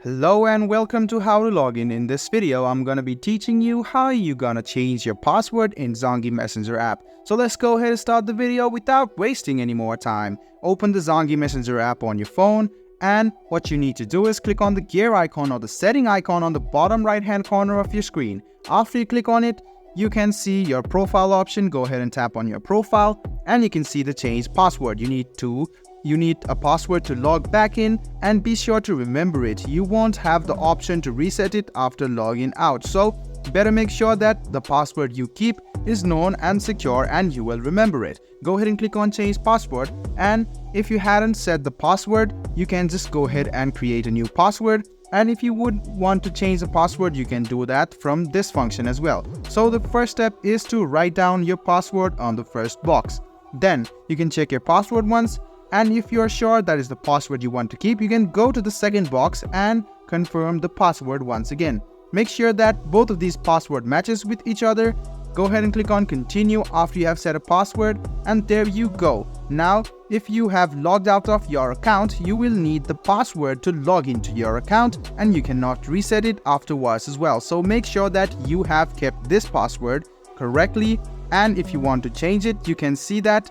Hello and welcome to How to Login. In this video, I'm gonna be teaching you how you gonna change your password in Zangi Messenger app. So let's go ahead and start the video without wasting any more time. Open the Zangi Messenger app on your phone, and what you need to do is click on the gear icon or the setting icon on the bottom right hand corner of your screen. After you click on it, you can see your profile option. Go ahead and tap on your profile and you can see the change password. You need a password to log back in, and be sure to remember it. You won't have the option to reset it after logging out. So better make sure that the password you keep is known and secure and you will remember it. Go ahead and click on change password, and if you hadn't set the password, you can just go ahead and create a new password. And if you would want to change the password, you can do that from this function as well. So the first step is to write down your password on the first box. Then you can check your password once, and if you are sure that is the password you want to keep, you can go to the second box and confirm the password once again. Make sure that both of these password matches with each other. Go ahead and click on continue after you have set a password, and there you go. Now, if you have logged out of your account, you will need the password to log into your account, and you cannot reset it afterwards as well. So make sure that you have kept this password correctly, and if you want to change it, you can see that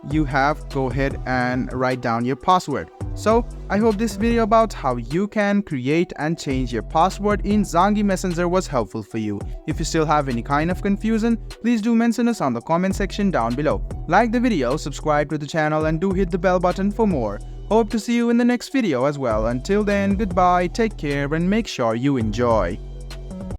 you have go ahead and write down your password. So I hope this video about how you can create and change your password in Zangi Messenger was helpful for you. If you still have any kind of confusion, please do mention us on the comment section down below. Like the video, subscribe to the channel, and do hit the bell button for more. Hope to see you in the next video as well. Until then, goodbye, take care, and make sure you enjoy.